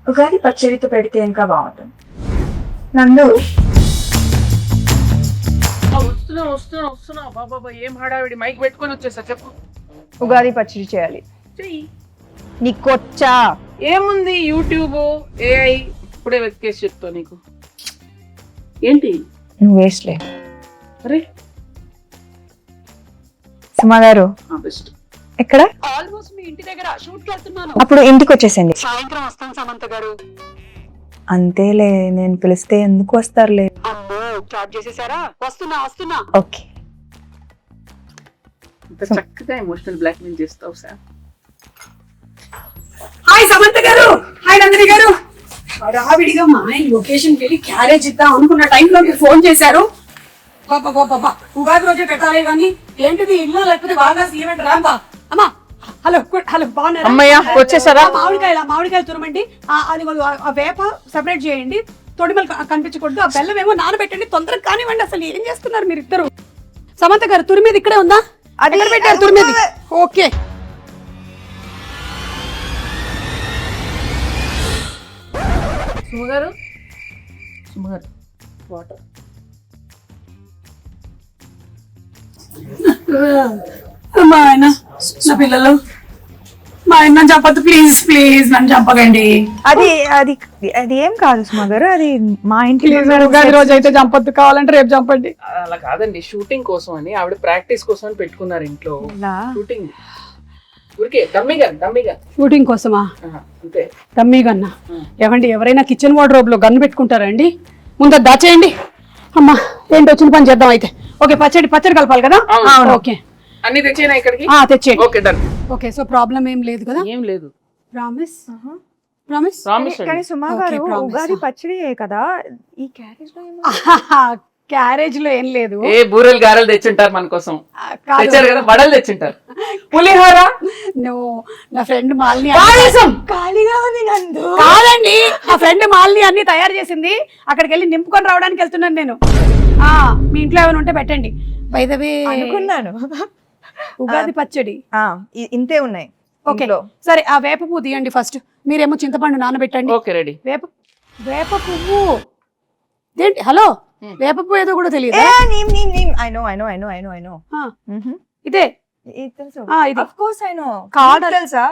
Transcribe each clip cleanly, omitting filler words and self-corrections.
ఉగాది పచ్చడితో పెడితే ఇంకా బాగుంటుంది. నందు వస్తున్నా బాబా ఏం హడావిడి మైక్ పెట్టుకొని వచ్చేసా చెప్పు. ఉగాది పచ్చడి చేయాలి. చెయ్యి. నీకొచ్చా? ఏముంది యూట్యూబ్ ఏఐ ఇప్పుడే వెతికేసి చెప్తా నీకు. ఏంటి నువ్వు వేస్ట్లే. అరే సుమా గారు బెస్ట్. ఎక్కడ? ఆల్మోస్ట్ మీ ఇంటి దగ్గర షూట్ కి వెళ్తున్నాను. అప్పుడు ఇంటికి వచ్చేసండి. సాయంత్రం వస్తాను సమంత గారు. అంతేలే, నేను పిలిస్తే ఎందుకు వస్తారులే. అమ్మో స్టార్ట్ చేసేసారా? వస్తున్నా. ఓకే. ఇంత చక్కగా ఎమోషనల్ బ్లాక్మెయిల్ చేస్తావు సార్. హాయ్ సమంత గారు, హాయ్ నందిని గారు. హడావిడిగా మా ఆయన లొకేషన్ కి వెళ్ళి క్యారేజ్ ఇద్దాం అనుకున్న టైంలో మీరు ఫోన్ చేశారు. బాబా ఉగాది రోజే పెట్టాలి కానీ ఏంటిది ఇల్లు లేకపోతే బాగా ఈవెంట్ రాంబా. అమ్మా హలో బాగున్నారా? అమ్మయ్య వచ్చేసారా? మామిడికాయలు తురమండి. అది ఆ వేప సెపరేట్ చేయండి, తొడిమలు కనిపించకూడదు. ఆ బెల్లం ఏమో నానబెట్టండి, తొందరగా కానివ్వండి. అసలు ఏం చేస్తున్నారు మీరు ఇద్దరు? సమంత గారు తురిమేది ఇక్కడే ఉందా? అది ఎక్కడ పెట్టారు తురిమేది? ఓకే. సుమగారు వాటర్. మా ఆయన నా పిల్లలు, మా ఆయన నన్ను చెప్పద్దు ప్లీజ్ నన్ను చెప్పకండి. అది అది అది ఏం కాదు సుమా గారు, అది మా ఇంటి ఉగాది రోజు అయితే చంపొద్దు, కావాలంటే రేపు చంపండి. అలా కాదండి, షూటింగ్ కోసం అని ఆవిడ ప్రాక్టీస్ కోసం అని పెట్టుకున్నారు ఇంట్లో. షూటింగ్ ఊరికే డమ్మీగా షూటింగ్ కోసమా? అంతే. డమ్మీ గన్నా? ఏమండి ఎవరైనా కిచెన్ వార్డ్రోబ్ లో గన్ను పెట్టుకుంటారండి? ముందు అది దాచేయండి. అమ్మా ఏంటి వచ్చిన పని చేద్దాం అయితే. ఓకే, పచ్చడి కలపాలి కదా? ఓకే అన్ని తెచ్చేనా ఇక్కడికి? తెచ్చేయండి. Okay done. Okay, so problem ఏం లేదు కదా? ఏం లేదు. ప్రామిస్. కానీ సుమా గారు ఉగాది పచ్చడి కదా, ఈ క్యారేజ్ లో క్యారేజ్ లో ఏం లేదు. ఏ బూరెలు గారెలు తెచ్చుంటారు మన కోసం. తెచ్చారు కదా, వడలు తెచ్చుంటారు, పులిహోర. నా ఫ్రెండ్ మాలిని ఖాళీగా ఉంది నందు. కాదండి, నా ఫ్రెండ్ మాలిని అన్ని తయారు చేసింది. అక్కడికి వెళ్ళి నింపుకొని రావడానికి వెళ్తున్నాను నేను. మీ ఇంట్లో ఏమైనా ఉంటే పెట్టండి. బై ద వే అనుకున్నాను ఉగాది పచ్చడి ఇంతే ఉన్నాయి. ఓకే సరే, ఆ వేప పువ్వు తీయండి ఫస్ట్. మీరేమో చింతపండు నానబెట్టండి. Okay ready. వేప పువ్వు ఏంటి? హలో, వేప పువ్వు ఏదో కూడా తెలియదు. ఇదే తెలుసా?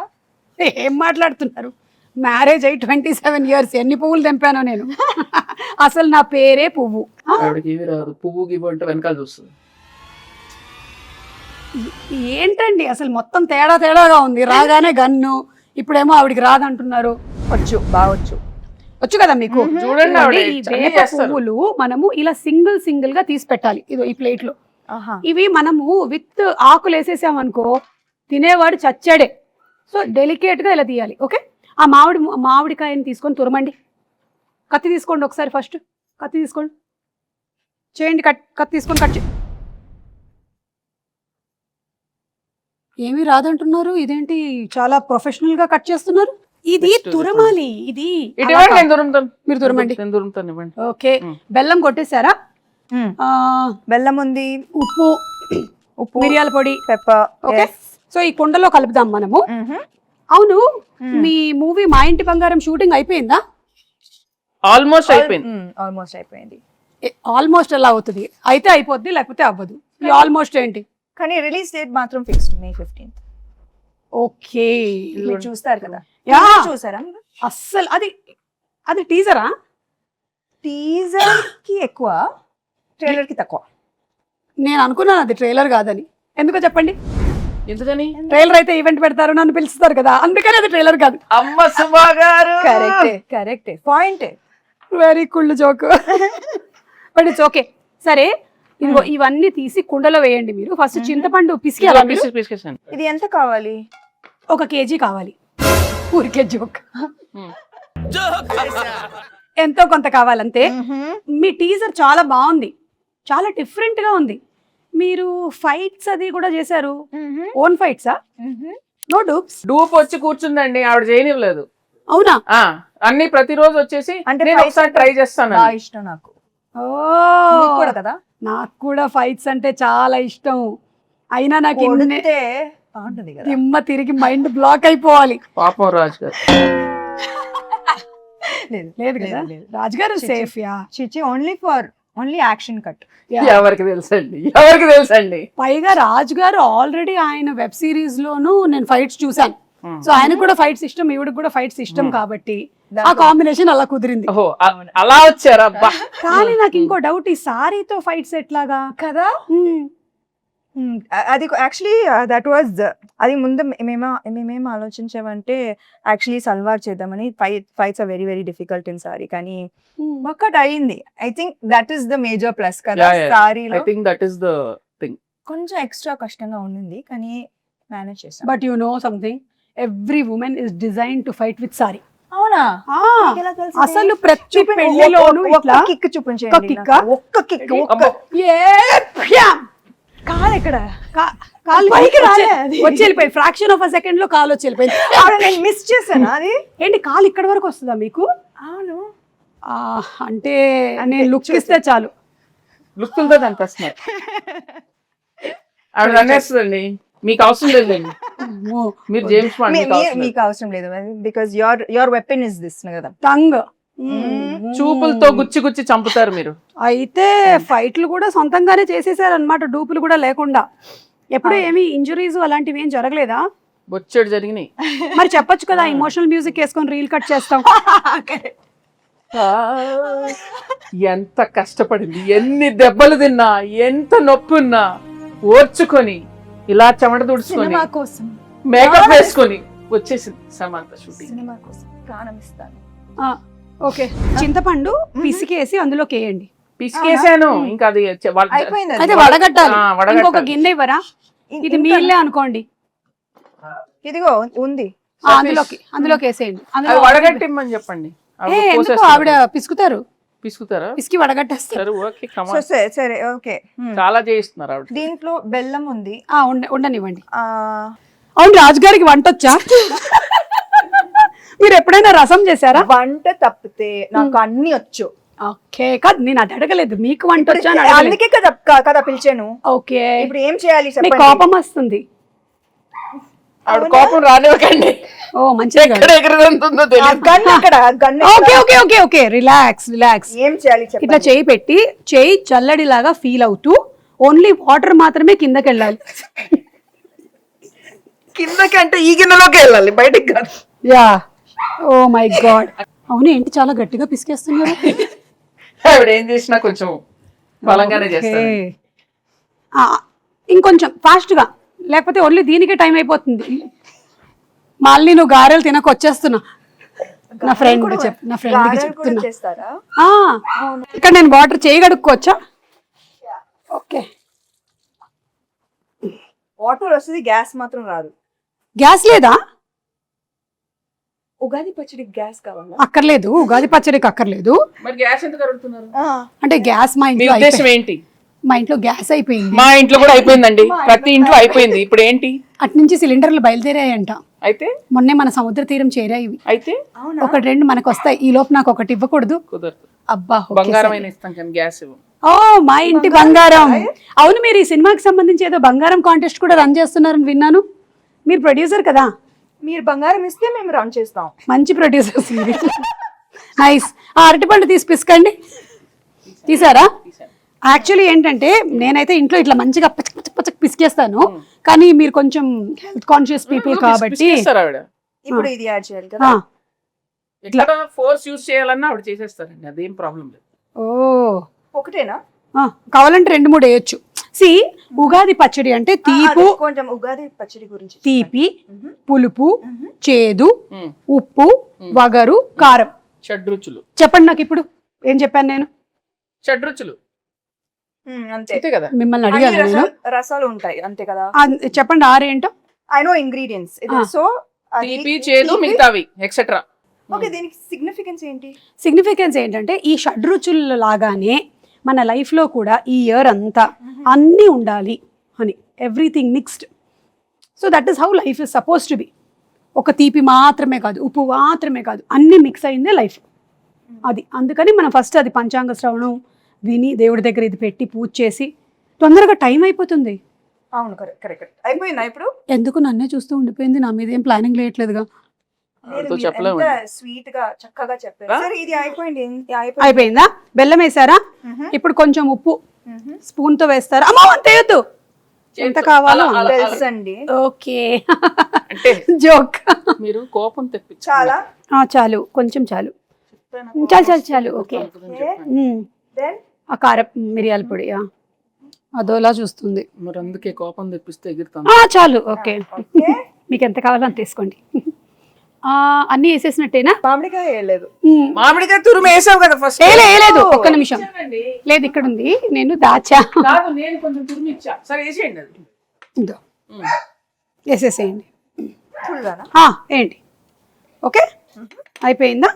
ఏం మాట్లాడుతున్నారు? మ్యారేజ్ అయ్యి 27 years, ఎన్ని పువ్వులు తెంపానో నేను. అసలు నా పేరే పువ్వు. పువ్వు గివ్వు అంటే వెనకాల చూస్తుంది. ఏంటండి అసలు మొత్తం తేడాగా ఉంది. రాగానే గన్ను, ఇప్పుడేమో ఆవిడికి రాదంటున్నారు. వచ్చు కదా మీకు. చూడండి, ఈ వేప పువ్వులు మనము ఇలా సింగిల్ గా తీసి పెట్టాలి. ఇదో ఈ ప్లేట్ లో. ఇవి మనము విత్ ఆకులు వేసేసామనుకో తినేవాడు చచ్చాడే. సో డెలికేట్ గా ఇలా తీయాలి. ఓకే, ఆ మామిడికాయని తీసుకొని తురమండి. కత్తి తీసుకోండి ఒకసారి. ఫస్ట్ కత్తి తీసుకోండి, చేయండి. కత్తి తీసుకొని కట్ చేయండి. ఏమీ రాదంటున్నారు, ఇదేంటి చాలా ప్రొఫెషనల్ గా కట్ చేస్తున్నారు? ఇది తురమాలి. ఇది మీరు తురమండి. ఓకే, బెల్లం కొట్టేశారా? బెల్లం ఉంది, ఉప్పు, మిరియాల పొడి, పెప్పర్. ఓకే, సో ఈ కుండలో కలుపుదాం మనము. అవును, మీ మూవీ మా ఇంటి బంగారం షూటింగ్ అయిపోయిందా? ఆల్మోస్ట్ అయిపోయింది. ఆల్మోస్ట్ ఎలా అవుతుంది? అయితే అయిపోద్ది, లేకపోతే అవ్వదు. ఆల్మోస్ట్ ఏంటి? కానీ రిలీజ్ డేట్ మాత్రం ఫిక్స్డ్ May 15th. ఓకే, మీరు చూస్తారు కదా? చూసారా? అస్సలు అది టీజరా? టీజర్ కి ఎక్కువ, ట్రైలర్ కి తక్కువ. నేను అనుకున్నాను అది ట్రైలర్ కాదని. ఎందుకో చెప్పండి. ఎందుకని? ట్రైలర్ అయితే ఈవెంట్ పెడతారు, నన్ను పిలుస్తారు కదా, అందుకని అది ట్రైలర్ కాదు. అమ్మ సుమా గారు, కరెక్టే point. Very cool joke. But it's okay. సరే, ఇదిగో ఇవన్నీ తీసి కుండలో వేయండి. మీరు ఫస్ట్ చింతపండు పిసికేయాలి. ఇది ఎంత కావాలి? 1 kg కావాలి. ఊరికే జోక్. ఎంతో కొంత కావాలంతే. మీ టీజర్ చాలా బాగుంది, చాలా డిఫరెంట్ గా ఉంది. మీరు ఫైట్స్ అది కూడా చేశారు. ఓన్ ఫైట్సా? No dupes? డూప్ వచ్చి కూర్చుందండి, ఆవిడ చేయనివ్వలేదు. అవునా? అన్ని ప్రతిరోజు వచ్చేసి అంటే ఒకసారి ట్రై చేస్తాను. ఇష్టం నాకు. కూడా కదా, నాకు కూడా ఫైట్స్ అంటే చాలా ఇష్టం. అయినా నాకు దిమ్మ తిరిగి మైండ్ బ్లాక్ అయిపోవాలి. పాపం రాజు గారు. లేదు కదా రాజుగారు సేఫ్ యా చిచి ఓన్లీ యాక్షన్ కట్. ఎవరికి తెలుసండి పైగా రాజుగారు ఆల్రెడీ ఆయన వెబ్ సిరీస్ లోను నేను ఫైట్స్ చూసాను. సో ఆయనకు కూడా ఫైట్స్ ఇష్టం, ఈవిడకి కూడా ఫైట్స్ ఇష్టం కాబట్టి ఆ కాంబినేషన్ అలా కుదిరింది. ఓహో అలా వచ్చారా? కానీ నాకు ఇంకో డౌట్, ఈ సారీతో ఫైట్స్ ఎట్లాగా కదా? అది యాక్చువల్లీ దట్ వాజ్ అది ముందు మేమేం ఆలోచించామంటే యాక్చువల్లీ సల్వార్ చేద్దామని. Fights are very very difficult in sari, కానీ ఒక్కటి అయింది. I think that is the major plus కదా సారీలో. కొంచెం ఎక్స్ట్రా కష్టంగా ఉండింది కానీ మేనేజ్ చేసాం. But you know something, every women is design to fight with sari. అవునా? అసలు ప్రతి పెళ్లిలోనూ ఇట్లా కిక్ చూపించండి. ఒక్క కిక్ కాలు ఎక్కడ వచ్చి వెళ్ళిపోయి ఫ్రాక్షన్ ఆఫ్ అ సెకండ్ లో కాలు వచ్చి వెళ్ళిపోయింది. నేను మిస్ చేశాను. అది ఏంటి కాలు ఇక్కడ వరకు వస్తుందా మీకు? అవును. అంటే నేను లుక్ ఇస్తే చాలు లుక్లతో అనిపిస్తున్నారు. ఆవిడ అనేస్తుందండి, మీకు అవసరం లేదండి, మీరు జేమ్స్ బాండ్ మీకు అవసరం లేదు because your weapon is this కదా, టంగ్. చూపులతో గుచ్చి చంపుతారు మీరు. అయితే ఫైట్లు కూడా సొంతంగానే చేసేసారు అనమాట, డూపులు కూడా లేకుండా. ఎప్పుడు ఏమి ఇంజురీస్ అలాంటివి ఏం జరగలేదా? బొచ్చెడు జరిగినాయి. మరి చెప్పొచ్చు కదా, ఇమోషనల్ మ్యూజిక్ వేసుకొని రీల్ కట్ చేస్తాం. ఎంత కష్టపడింది, ఎన్ని దెబ్బలు తిన్నా, ఎంత నొప్పి ఉన్నా ఓర్చుకొని ఇలా చెమట తుడుచుకొని మేకప్ వేసుకొని వచ్చేసింది సమంత షూటింగ్. సినిమా కోసం ప్రాణం ఇస్తాను. ఓకే, చింతపండు పిసికేసి అందులోకి వేయండి. పిసికేసాను, ఇంకా అది అయిపోయింది. అయితే వడగట్టాలి. ఇంకొక గిన్నె ఇవ్వరా? ఇది మీ ఇల్లే అనుకోండి. ఇదిగో ఉంది, అందులోకి వేసేయండి. వడగట్టిమ్మని చెప్పండి. ఎందుకు ఆవిడ పిసుకుతారా? పిసికి వడగట్టేస్తారు. సరే ఓకే. చాలా చేయిస్తున్నారు ఆవిడ. దీంట్లో బెల్లం ఉంది, ఉండనివ్వండి. అవును, రాజుగారికి వంట వచ్చా? మీరు ఎప్పుడైనా రసం చేశారా? వంట తప్పితే నాకు అన్ని వచ్చు. ఓకే, కాదు నేను అది అడగలేదు, మీకు వంట వచ్చా? అందుకే కదా పిలిచాను. ఓకే, ఇప్పుడు ఏం చేయాలి? కోపం వస్తుంది. ఆవిడ కోపం రానివ్వకండి. ఓ మంచిది. Okay, relax. ఏం చేయాలి? ఇట్లా చేయి పెట్టి, చేయి చల్లడిలాగా ఫీల్ అవుతూ ఓన్లీ వాటర్ మాత్రమే కిందకి వెళ్ళాలి. కిందకంటే ఈ గిన్నెలోకి వెళ్ళాలి, బయటికి కాదు. Yeah, oh my god. అవును, ఏంటి చాలా గట్టిగా పిసికేస్తున్నారు? ఆవిడ ఏం చేసినా కొంచెం బలంగానే చేస్తారు. ఇంకొంచెం ఫాస్ట్ గా, లేకపోతే ఓన్లీ దీనికే టైం అయిపోతుంది. మళ్ళీ నువ్వు గారెలు తినకొచ్చేస్తున్నా. నా ఫ్రెండ్కి చెప్తున్నా. ఇక్కడ నేను వాటర్ చేయగడుక్కోవచ్చా? ఓకే, వాటర్ వస్తుంది, గ్యాస్ మాత్రం రాదు. గ్యాస్ లేదా? ఉగాది పచ్చడికి గ్యాస్ కావాలా? అక్కర్లేదు, ఉగాది పచ్చడికి అక్కర్లేదు. మరి గ్యాస్ ఎందుకు అడుగుతున్నారు? అంటే గ్యాస్ మా ఇంట్లో ఏంటి? మా ఇంట్లో గ్యాస్ అయిపోయింది. మా ఇంట్లో కూడా అయిపోయిందండి, ప్రతి ఇంట్లో అయిపోయింది. ఇప్పుడు ఏంటి? అటు నుంచి సిలిండర్లు బయలుదేరాయంట. అయితే మొన్నే మన సముద్ర తీరం చేరాయి. అయితే ఒకటి రెండు మనకు వస్తాయి. ఈ లోపు నాకు ఒకటి ఇవ్వకూడదు? కుదరదు. అబ్బా, బంగారం ఇస్తాం కానీ గ్యాస్ ఇవ్వం. ఓ, మా ఇంటి బంగారం. అవును, మీరు ఈ సినిమాకి సంబంధించి ఏదో బంగారం కాంటెస్ట్ కూడా రన్ చేస్తున్నారని విన్నాను. మీరు ప్రొడ్యూసర్ కదా? మీరు బంగారం ఇస్తే మేము రన్ చేస్తాం. మంచి ప్రొడ్యూసర్స్ మీరు. నైస్. అరటిపండు తీసి పిసకండి. తీసారా? యాక్చువల్లీ ఏంటంటే నేనైతే ఇంట్లో ఇట్లా మంచిగా పచ్చ పిసికేస్తాను, కానీ మీరు కొంచెం హెల్త్ కాన్షియస్ పీపుల్ కాబట్టి ఇప్పుడు ఇది యాడ్ చేయాలి కదా. ఇట్లా ఫోర్స్ యూస్ చేయాలన్నా ఆవిడ చేసేస్తారండి, అదేం ప్రాబ్లం లేదు. ఓ, ఒకటేనా? కావాలంటే 2-3 వేయొచ్చు. సి, ఉగాది పచ్చడి అంటే తీపు, కొంచెం ఉగాది పచ్చడి గురించి తీపి, పులుపు, చేదు, ఉప్పు, వగరు, కారం, షడ్రుచులు. చెప్పండి నాకు ఇప్పుడు ఏం చెప్పాను నేను? షడ్రుచులు అంతే కదా. మిమ్మల్ని అడిగాను నేను. రసాలు ఉంటాయి అంతే కదా. చెప్పండి 6 ఏంటో. I know ingredients. సో తీపి, చేదు, మిగతావి ఎక్సెట్రా. ఓకే, దీనికి సిగ్నిఫికెన్స్ ఏంటి? సిగ్నిఫికెన్స్ ఏంటంటే ఈ షడ్రుచుల లాగానే మన లైఫ్లో కూడా ఈ ఇయర్ అంతా అన్నీ ఉండాలి అని, everything mixed. So that is how life is suppose to be. ఒక తీపి మాత్రమే కాదు, ఉప్పు మాత్రమే కాదు, అన్నీ మిక్స్ అయిందే లైఫ్. అది అందుకని మనం ఫస్ట్ అది పంచాంగ శ్రవణం విని దేవుడి దగ్గర ఇది పెట్టి పూజ చేసి తొందరగా టైం అయిపోతుంది. అవును, కరెక్ట్. అయిపోయిందా ఇప్పుడు? ఎందుకు నన్నే చూస్తూ ఉండిపోయింది, నా మీద ఏం ప్లానింగ్ లేయట్లేదుగా. వాళ్ళతో చెప్పలేము. స్వీట్ గా చక్కగా చెప్పారు. సరే ఇది అయిపోయింది. అయిపోయిందా? బెల్లం వేసారా? ఇప్పుడు కొంచెం ఉప్పు స్పూన్ తో వేస్తారా? అమ్మో అంతేయద్దు, ఎంత కావాలో తెలుసండి. ఓకే అంటే జోక్. మీరు కోపం తెప్పించాలి. చాలా చాలు, కొంచెం చాలు, చాలు చాలు చాలు. ఓకే. ఆ కారం మిరియాల పొడి అదోలా చూస్తుంది. మరి అందుకే కోపం తెప్పిస్తే ఎగురుతాం. చాలు. ఓకే, మీకు ఎంత కావాలో అంత తీసుకోండి. అన్ని వేసేసినట్టేనా? మామిడికాయ వేయలేదు. మామిడికాయ తురుము వేసావు కదా ఫస్ట్. వేయలేదు, ఒక్క నిమిషం. లేదు, ఇక్కడ ఉంది, నేను దాచా. కాదు, నేను కొంచెం తురుము ఇచ్చా. సరే వేసేయండి అది. ఇదో వేసేసేయండి. ఫుల్గానా? ఏంటి? ఓకే, అయిపోయిందా?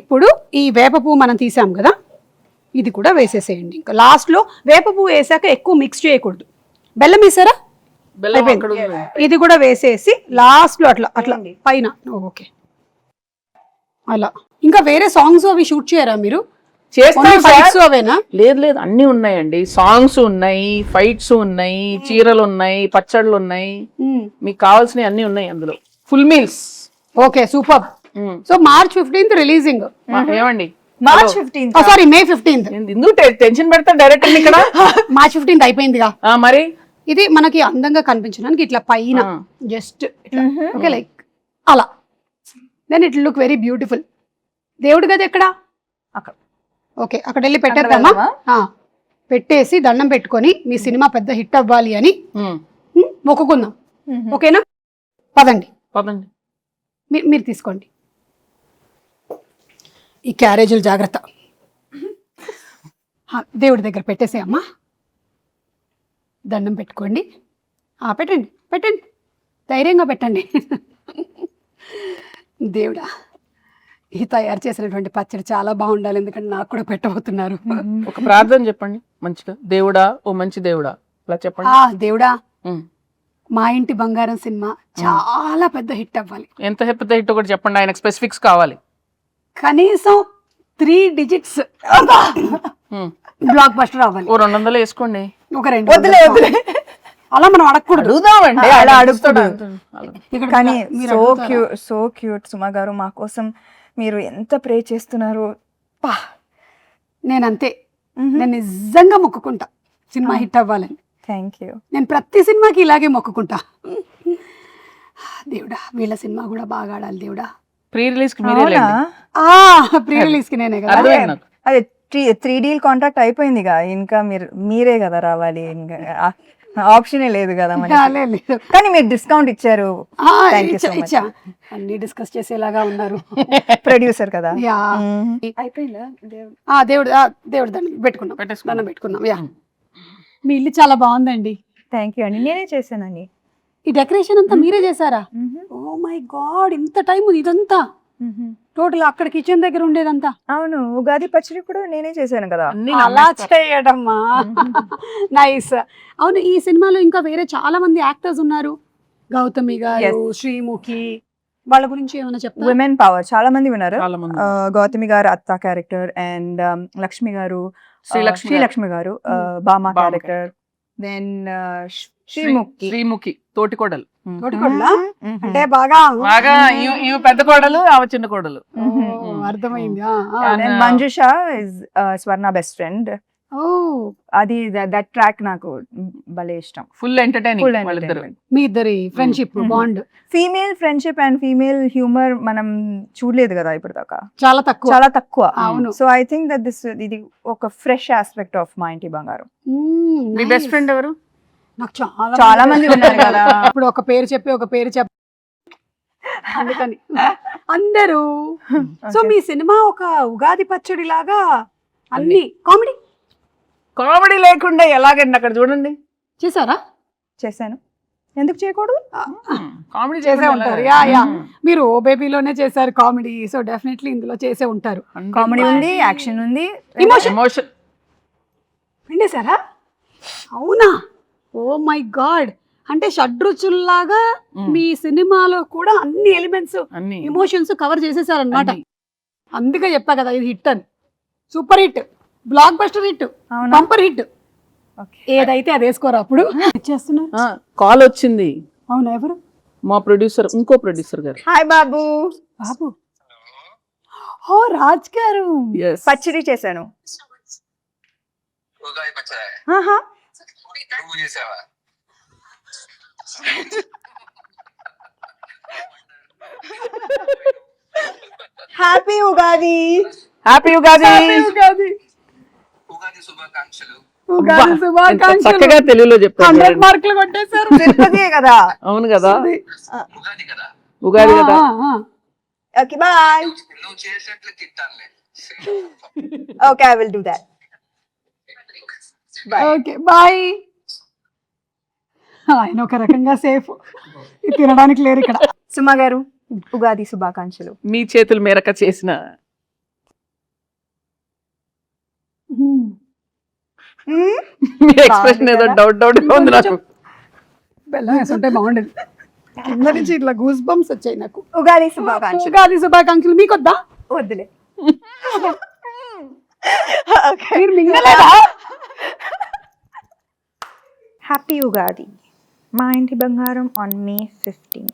ఇప్పుడు ఈ వేప పువ్వు మనం తీసాం కదా, ఇది కూడా వేసేసేయండి. ఇంకా లాస్ట్లో వేప పువ్వు వేసాక ఎక్కువ మిక్స్ చేయకూడదు. బెల్లం వేసారా? బెల్లం అక్కడ ఉంది. ఇది కూడా వేసేసి లాస్ట్ లో అట్లా అట్లా పైన. ఓకే, అలా. ఇంకా వేరే సాంగ్స్ అవి షూట్ చేయరా మీరు? చేస్తాం. అవేనా? లేదు లేదు, అన్ని ఉన్నాయండి. సాంగ్స్ ఉన్నాయి, ఫైట్స్ ఉన్నాయి, చీరలు ఉన్నాయి, పచ్చళ్ళు ఉన్నాయి, మీకు కావాల్సినవి అన్ని ఉన్నాయి అందులో. Full meals. Okay, super. So March 15th releasing. ఏమండి, March 15th. Sorry, May 15th. ఎందుకు టెన్షన్ పెడతా డైరెక్టర్ ఇక్కడ? March 15th అయిపోయిందిగా. మరి ఇది మనకి అందంగా కనిపించడానికి ఇట్లా పైన జస్ట్ ఓకే, లైక్ అలా. Then it look very beautiful. దేవుడి గది ఎక్కడ? అక్కడ. ఓకే, అక్కడ వెళ్ళి పెట్టేద్దామా? పెట్టేసి దండం పెట్టుకొని మీ సినిమా పెద్ద హిట్ అవ్వాలి అని మొక్కుకుందాం. ఓకేనా? పదండి పదండి. మీరు తీసుకోండి. ఈ క్యారేజీలు జాగ్రత్త. దేవుడి దగ్గర పెట్టేసేయమ్మా. దండం పెట్టుకోండి. పెట్టండి పెట్టండి, ధైర్యంగా పెట్టండి. దేవుడా, ఈ తయారు చేసినటువంటి పచ్చడి చాలా బాగుండాలి, ఎందుకంటే నాకు కూడా పెట్టబోతున్నారు. ఒక ప్రార్థన చెప్పండి మంచిగా. దేవుడా, ఓ మంచి దేవుడా, అలా చెప్పండి. దేవుడా, మా ఇంటి బంగారం సినిమా చాలా పెద్ద హిట్ అవ్వాలి. ఎంత పెద్ద హిట్ ఒకటి చెప్పండి, ఆయనకు స్పెసిఫిక్స్ కావాలి. కనీసం 3 digits బ్లాక్ బస్టర్ అవ్వాలి. ఓ 200 వేసుకోండి. ఒక 2 అలా మనం అడగకూడదు. అడుగుదామండి, అలా అడుగుతాడు. కానీ సో క్యూట్ సుమా గారు, మా కోసం మీరు ఎంత ప్రే చేస్తున్నారు. నేనంతే, నేను నిజంగా మొక్కుకుంటా సినిమా హిట్ అవ్వాలని. Thank you. నేను ప్రతి సినిమాకి ఇలాగే మొక్కుకుంటా. దేవుడా, వీళ్ళ సినిమా కూడా బాగా ఆడాలి దేవుడా. ప్రీ రిలీజ్ కి మీరే లేండి. ప్రీ రిలీజ్ కి నేనే కదా. అర్థమైంది నాకు. అదే 3D కాంట్రాక్ట్ అయిపోయిందిగా, ఇంకా మీరే కదా రావాలి, ఇంకా ఆప్షనే లేదు కదా మనకి. లేదు, కానీ మీరు డిస్కౌంట్ ఇచ్చారు. Thank you so much. అన్ని డిస్కస్ చేసేలాగా ఉన్నారు. ప్రొడ్యూసర్ కదా. అయిపోయిందా? దేవుడు దండం పెట్టుకున్నాం, దండం పెట్టుకున్నాం. మీ ఇల్లు చాలా బాగుందండి. థ్యాంక్ యూ అండి, నేనే చేశానండి. ఈ డెకరేషన్ అంతా మీరే చేశారా? ఓ మై గాడ్, ఇంత టైం ఇదంతా టోటల్ అక్కడ కిచెన్ దగ్గర ఉండేదంతా? అవును, ఉగాది పచ్చడి కూడా నేనే చేశాను కదా. అలా చేయడమ్మా, నైస్. అవును, ఈ సినిమాలో ఇంకా వేరే చాలా మంది యాక్టర్స్ ఉన్నారు. గౌతమి గారు, శ్రీముఖి, వాళ్ళ గురించి ఏమైనా చెప్తారా? విమెన్ పవర్ చాలా మంది ఉన్నారు. గౌతమి గారు అత్త క్యారెక్టర్, అండ్ లక్ష్మి గారు, శ్రీలక్ష్మి గారు బామా క్యారెక్టర్, దెన్ శ్రీముఖి తోటికోడలు. అంటే బాగా ఇవి పెద్ద కోడలు, ఆమె చిన్న కోడలు. అర్థమైంది. Manjusha is Swarna best friend. అది దట్ ట్రాక్ నాకు భలే ఇష్టం. Full entertaining. మీ ఇద్దరి friendship bond, female friendship and female humour మనం చూడలేదు కదా ఇప్పుడు దాకా, చాలా తక్కువ. అవును. సో ఐ థింక్ దట్ ఇది ఒక ఫ్రెష్ ఆస్పెక్ట్ ఆఫ్ మా ఇంటి బంగారం. మీ బెస్ట్ ఫ్రెండ్ ఎవరు? నాకు చాలా మంది ఉన్నారు కదా. ఇప్పుడు ఒక పేరు చెప్పి అందుకని అందరూ. సో మీ సినిమా ఒక ఉగాది పచ్చడి లాగా అన్ని కామెడీ లేకుండా ఎలాగండి అక్కడ చూడండి. చేశారా? చేశాను, ఎందుకు చేయకూడదు? కామెడీ చేసే ఉంటారు. మీరు ఓ బేబీలోనే చేశారు కామెడీ, సో డెఫినెట్లీ ఇందులో చేసే ఉంటారు. కామెడీ ఉంది, యాక్షన్ ఉంది, ఎమోషన్ పిండేశారా? అవునా? ఓ మై గాడ్, అంటే షడ్రుచుల్లాగా మీ సినిమాలో కూడా అన్ని ఎలిమెంట్స్, ఎమోషన్స్ కవర్ చేసేసారనమాట. అందుకే చెప్పా కదా ఇది హిట్ అని. Super hit, block buster hit, bumper hit. ఏదైతే అది వేసుకోరా అప్పుడు. చేస్తున్నారు. కాల్ వచ్చింది. అవునా? ఎవరు? మా ప్రొడ్యూసర్, ఇంకో ప్రొడ్యూసర్ గారు. హాయ్ బాబు. బాబు ఓ రాజ్ గారు. Yes. పచ్చడి చేశాను. ఉగాది పచ్చడి ఆహా. నువ్వు చేసావా? హ్యాపీ ఉగాది. హ్యాపీ ఉగాది. ఉగాది ఉగాది శుభాకాంక్షలు. ఉగాది ఎంత శుభాకాంక్షలు. చక్కగా తెలుగులో చెప్తారు 100 చూడండి. మార్కులు కొట్టేశారు. తిరుపతియే కదా. అవును కదా, ఉగాది కదా, ఉగాది కదా. Okay bye. నువ్వు చేసినట్లు తింటానులే. Okay I will do that. Bye. Okay bye. ఆయన ఒక రకంగా సేఫ్, తినడానికి లేరు ఇక్కడ. సుమా గారు ఉగాది శుభాకాంక్షలు. మీ చేతుల మేరక చేసిన మీ ఎక్స్ప్రెషన్ ఏదో డౌట్ గా ఉంది నాకు. బెల్లం వేసుంటే బాగుండేది. కింద నుంచి ఇట్లా గూస్ బంప్స్ వచ్చాయి నాకు. ఉగాది శుభాకాంక్షలు. ఉగాది శుభాకాంక్షలు. మీకు వద్దా? వద్దులే. మీరు మింగలేదా? హ్యాపీ ఉగాది. మా ఇంటి బంగారం on May 15.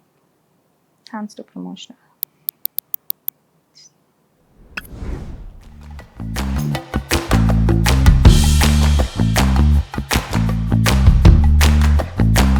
Thanks to promotion.